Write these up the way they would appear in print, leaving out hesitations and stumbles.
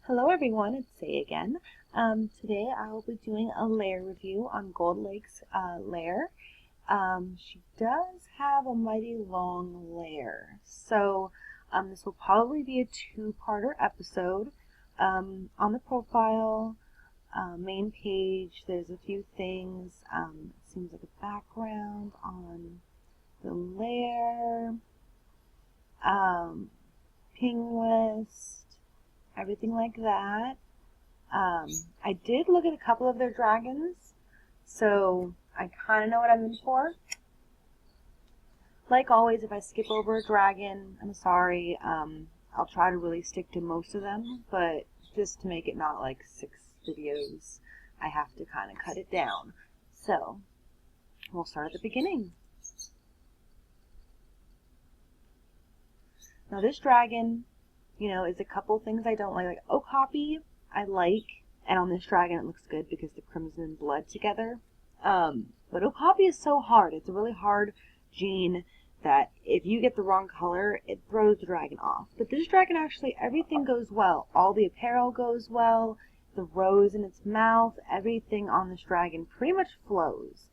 Hello everyone, it's Say again. Today I will be doing a Lair review on Goldlakes Lair. She does have a mighty long lair, so this will probably be a two-parter episode. On the profile main page, there's a few things. It seems like a background on the lair, ping list, everything like that. I did look at a couple of their dragons, so I kind of know what I'm in for. Like always, if I skip over a dragon, I'm sorry. I'll try to really stick to most of them, but just to make it not like 6 videos, I have to kind of cut it down. So, we'll start at the beginning. Now this dragon, is a couple things I don't like. Like Okapi, I like, and on this dragon it looks good because the crimson and blood together. But Okapi is so hard. It's a really hard gene that if you get the wrong color, it throws the dragon off. But this dragon actually, everything goes well. All the apparel goes well, the rose in its mouth, everything on this dragon pretty much flows.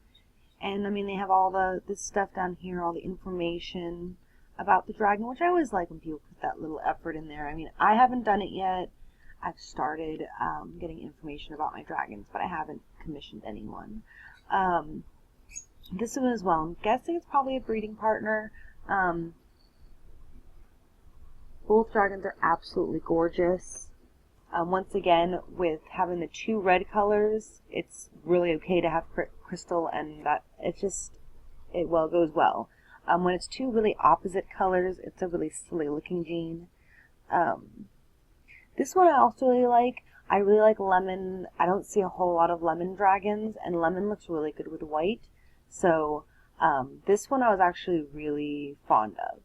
And I mean, they have all this stuff down here, all the information about the dragon, which I always like when people put that little effort in there. I mean, I haven't done it yet. I've started getting information about my dragons, but I haven't commissioned anyone. This one as well, I'm guessing it's probably a breeding partner. Both dragons are absolutely gorgeous. Once again, with having the 2 red colors, it's really okay to have crystal, and that it goes well. When it's 2 really opposite colors, it's a really silly looking gene. This one I also really like. I really like lemon. I don't see a whole lot of lemon dragons, and lemon looks really good with white. So this one I was actually really fond of.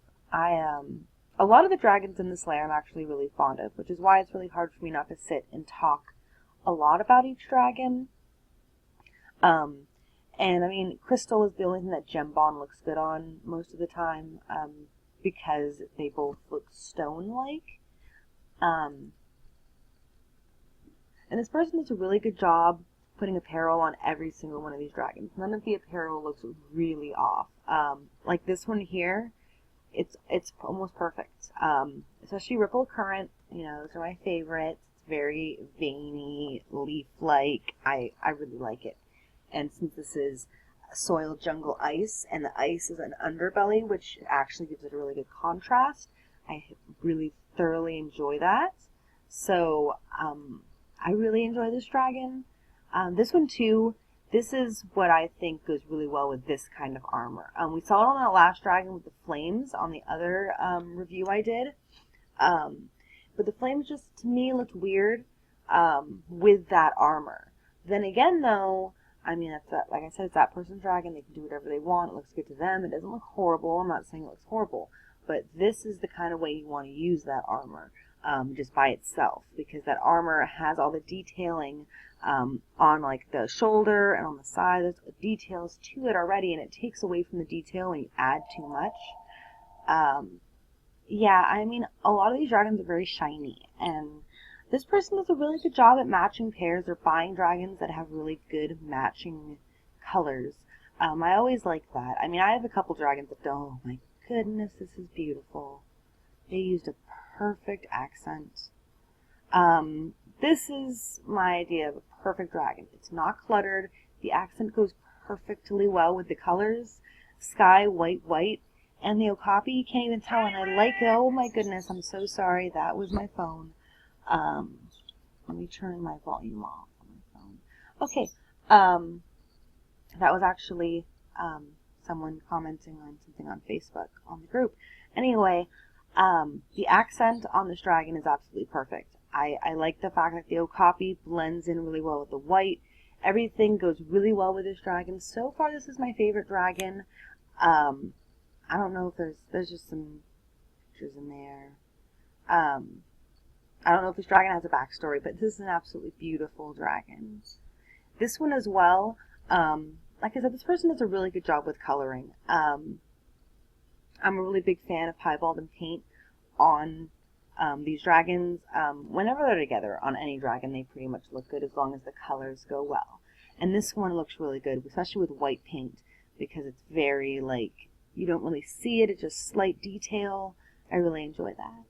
A lot of the dragons in this lair I'm actually really fond of, which is why it's really hard for me not to sit and talk a lot about each dragon. And I mean, crystal is the only thing that Gem Bond looks good on most of the time, because they both look stone-like. And this person does a really good job putting apparel on every single one of these dragons. None of the apparel looks really off. Like this one here, it's almost perfect. Especially Ripple Current, those are my favorites. It's very veiny, leaf-like. I really like it. And since this is soil jungle ice, and the ice is an underbelly, which actually gives it a really good contrast, I really thoroughly enjoy that. So I really enjoy this dragon. This one too, this is what I think goes really well with this kind of armor. We saw it on that last dragon with the flames on the other review I did. But the flames just, to me, looked weird with that armor. Then again, though, I mean, like I said, it's that person's dragon. They can do whatever they want. It looks good to them. It doesn't look horrible. I'm not saying it looks horrible. But this is the kind of way you want to use that armor, just by itself. Because that armor has all the detailing on, like, the shoulder and on the side. There's details to it already, and it takes away from the detail when you add too much. Yeah, I mean, a lot of these dragons are very shiny, and this person does a really good job at matching pairs or buying dragons that have really good matching colors. I always like that. I mean, I have a couple dragons that oh my goodness, this is beautiful. They used a perfect accent. This is my idea of a perfect dragon. It's not cluttered. The accent goes perfectly well with the colors. Sky, white, white. And the Okapi, you can't even tell, and I like it. Oh my goodness, I'm so sorry. That was my phone. Let me turn my volume off on my phone. Okay, that was actually someone commenting on something on Facebook on the group. Anyway, the accent on this dragon is absolutely perfect. I like the fact that the Okapi blends in really well with the white. Everything goes really well with this dragon. So far, this is my favorite dragon. I don't know if there's just some pictures in there. I don't know if this dragon has a backstory, but this is an absolutely beautiful dragon. This one as well, like I said, this person does a really good job with coloring. I'm a really big fan of piebald and paint on These dragons, whenever they're together on any dragon, they pretty much look good as long as the colors go well. And this one looks really good, especially with white paint, because it's very, like, you don't really see it, it's just slight detail. I really enjoy that.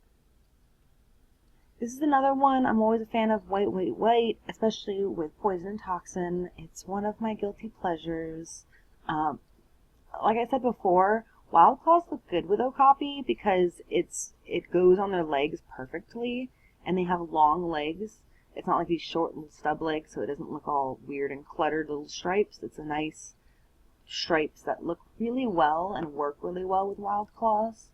This is another one. I'm always a fan of white, white, white, especially with Poison and Toxin. It's one of my guilty pleasures. Like I said before, Wild Claws look good with Okapi because it goes on their legs perfectly, and they have long legs. It's not like these short little stub legs, so it doesn't look all weird and cluttered little stripes. It's a nice stripes that look really well and work really well with Wild Claws.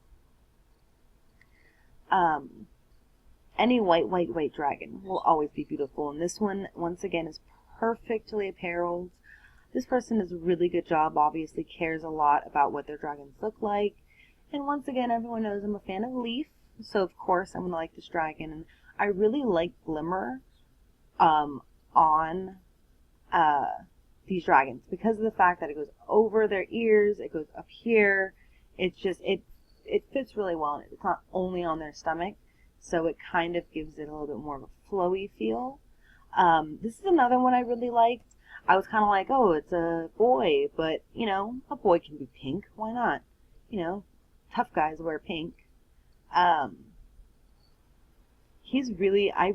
Any white, white, white dragon will always be beautiful, and this one, once again, is perfectly appareled. This person does a really good job, obviously cares a lot about what their dragons look like. And once again, everyone knows I'm a fan of Leaf, so of course I'm going to like this dragon. And I really like Glimmer on these dragons because of the fact that it goes over their ears, it goes up here. It's just, it fits really well, and it's not only on their stomach, so it kind of gives it a little bit more of a flowy feel. This is another one I really liked. I was kind of like, oh, it's a boy, but, you know, a boy can be pink. Why not? You know, tough guys wear pink. I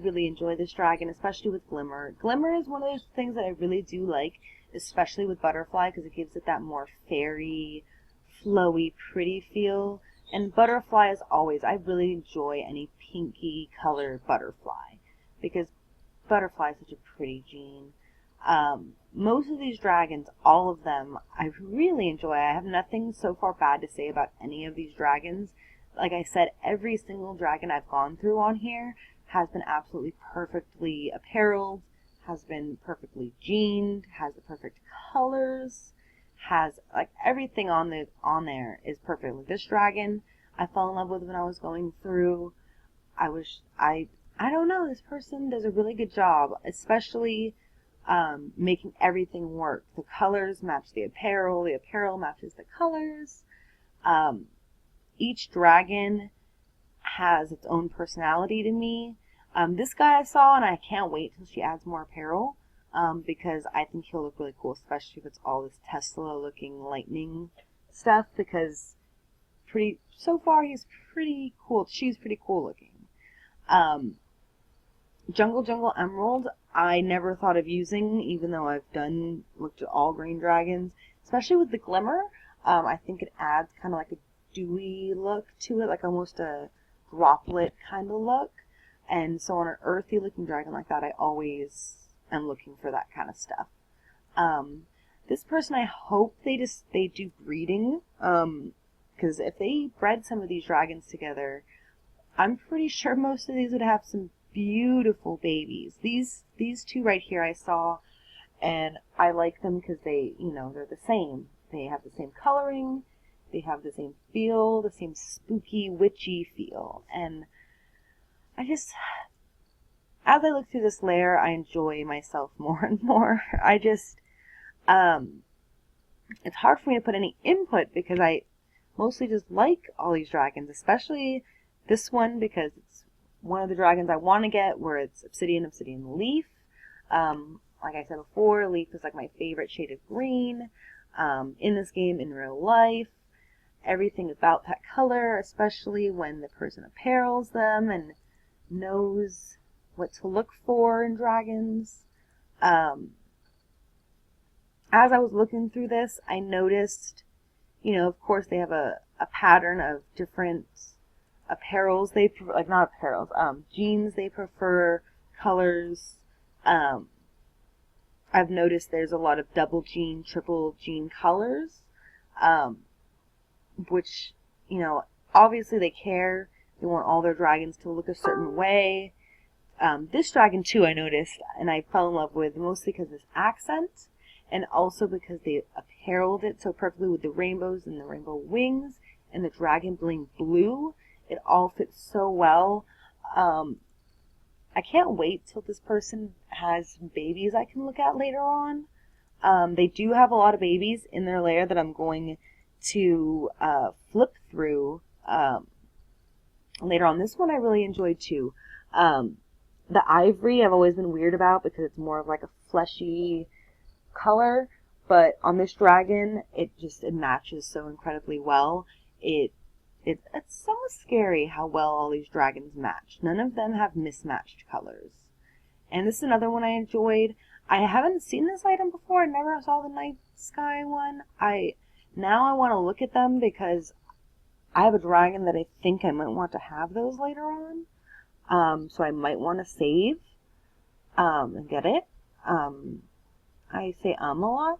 really enjoy this dragon, especially with Glimmer. Glimmer is one of those things that I really do like, especially with Butterfly, because it gives it that more fairy, flowy, pretty feel. And Butterfly, as always, I really enjoy any pinky color Butterfly, because Butterfly is such a pretty gene. Most of these dragons, all of them, I really enjoy. I have nothing so far bad to say about any of these dragons. Like I said, every single dragon I've gone through on here has been absolutely perfectly appareled, has been perfectly gened, has the perfect colors, has like everything on there is perfect. Like this dragon, I fell in love with when I was going through. I don't know. This person does a really good job, especially making everything work. The colors match the apparel matches the colors. Each dragon has its own personality to me. This guy I saw, and I can't wait till she adds more apparel, because I think he'll look really cool, especially if it's all this Tesla looking lightning stuff, because so far he's pretty cool. She's pretty cool looking. Jungle Emerald, I never thought of using, even though I've looked at all green dragons, especially with the Glimmer. I think it adds kind of like a dewy look to it, like almost a droplet kind of look. And so on an earthy looking dragon like that, I always am looking for that kind of stuff. This person, I hope they do breeding, because if they bred some of these dragons together, I'm pretty sure most of these would have some beautiful babies. These two right here I saw, and I like them because they're the same. They have the same coloring, they have the same feel, the same spooky, witchy feel. And as I look through this lair, I enjoy myself more and more. It's hard for me to put any input because I mostly just like all these dragons, especially this one because it's one of the dragons I want to get, where it's Obsidian Leaf. Like I said before, Leaf is like my favorite shade of green in this game, in real life. Everything about that color, especially when the person apparels them and knows what to look for in dragons. As I was looking through this, I noticed, of course they have a pattern of different apparels, jeans they prefer, colors. I've noticed there's a lot of double jean, triple jean colors, which, obviously they care. They want all their dragons to look a certain way. This dragon too, I noticed, and I fell in love with, mostly because of this accent, and also because they appareled it so perfectly with the rainbows and the rainbow wings and the dragon bling blue. It all fits so well. I can't wait till this person has babies I can look at later on. They do have a lot of babies in their lair that I'm going to flip through later on. This one I really enjoyed too. The ivory I've always been weird about because it's more of like a fleshy color, but on this dragon it matches so incredibly well. It's so scary how well all these dragons match. None of them have mismatched colors. And this is another one I enjoyed. I haven't seen this item before. I never saw the night sky one. Now I want to look at them because I have a dragon that I think I might want to have those later on. So I might want to save and get it. I say a lot.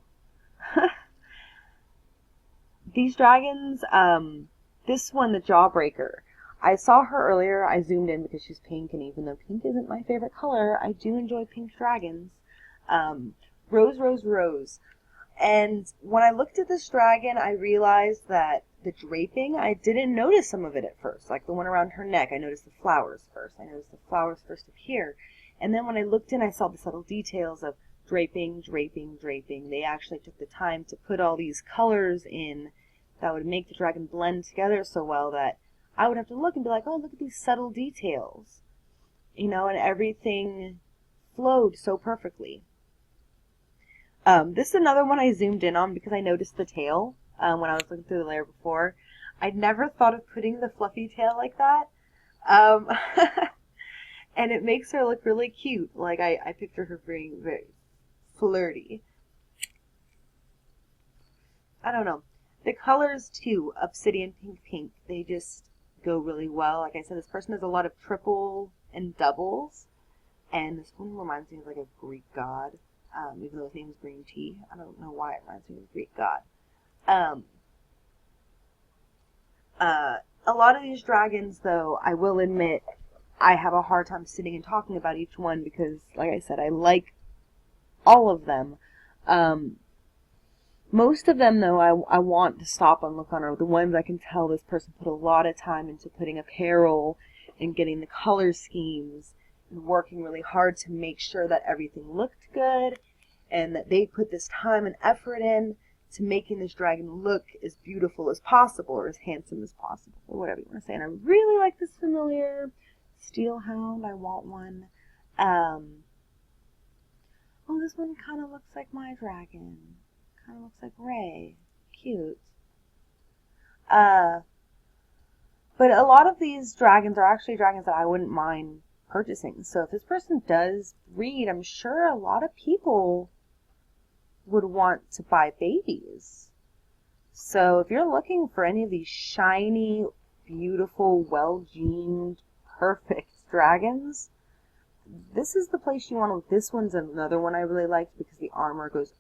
These dragons, this one, the Jawbreaker. I saw her earlier. I zoomed in because she's pink, and even though pink isn't my favorite color, I do enjoy pink dragons. Rose, Rose, Rose. And when I looked at this dragon, I realized that the draping, I didn't notice some of it at first. Like the one around her neck, I noticed the flowers first. I noticed the flowers first appear. And then when I looked in, I saw the subtle details of draping, draping, draping. They actually took the time to put all these colors in that would make the dragon blend together so well that I would have to look and be like, oh, look at these subtle details. You know, and everything flowed so perfectly. This is another one I zoomed in on because I noticed the tail when I was looking through the lair before. I'd never thought of putting the fluffy tail like that. And it makes her look really cute. Like, I picture her being very flirty. I don't know. The colors, too, Obsidian Pink Pink, they just go really well. Like I said, this person has a lot of triple and doubles. And this one reminds me of like a Greek god. Even though his name is Green Tea. I don't know why it reminds me of a Greek god. A lot of these dragons, though, I will admit, I have a hard time sitting and talking about each one because, like I said, I like all of them. Most of them, though, I want to stop and look on are the ones I can tell this person put a lot of time into putting apparel and getting the color schemes and working really hard to make sure that everything looked good and that they put this time and effort in to making this dragon look as beautiful as possible or as handsome as possible or whatever you want to say. And I really like this familiar steel hound. I want one. Oh, this one kind of looks like my dragon. Kind of looks like Ray. Cute. But a lot of these dragons are actually dragons that I wouldn't mind purchasing. So if this person does breed, I'm sure a lot of people would want to buy babies. So if you're looking for any of these shiny, beautiful, well-gened, perfect dragons, this is the place you want to. This one's another one I really liked because the armor goes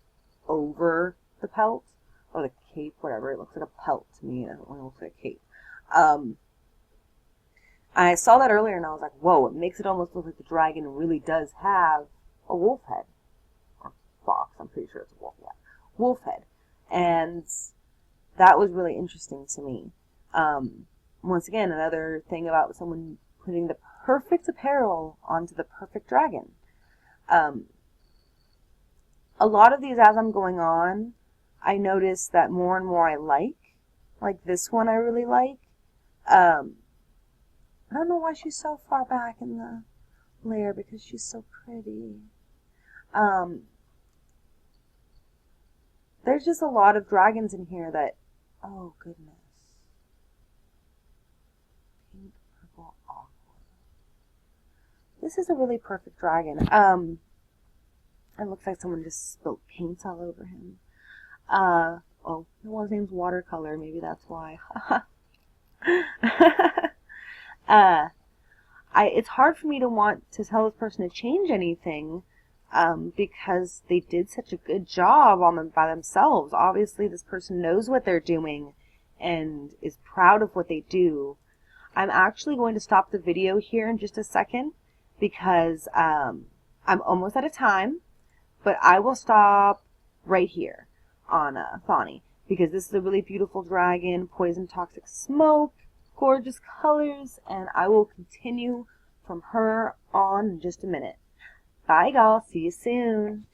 over the pelt or the cape, whatever. It looks like a pelt to me. It looks like a cape. I saw that earlier and I was like, whoa, it makes it almost look like the dragon really does have a wolf head. Or fox, I'm pretty sure it's a wolf, yeah. Wolf head. And that was really interesting to me. Once again, another thing about someone putting the perfect apparel onto the perfect dragon. A lot of these, as I'm going on, I notice that more and more I like. Like this one I really like. I don't know why she's so far back in the lair because she's so pretty. There's just a lot of dragons in here that, oh goodness. Pink, purple, aqua. This is a really perfect dragon. It looks like someone just spilled paint all over him. Oh, the one's name's Watercolor. Maybe that's why. It's hard for me to want to tell this person to change anything because they did such a good job on them by themselves. Obviously, this person knows what they're doing and is proud of what they do. I'm actually going to stop the video here in just a second because I'm almost out of time, but I will stop right here on Thani because this is a really beautiful dragon, poison toxic smoke, gorgeous colors, and I will continue from her on in just a minute. Bye, y'all. See you soon.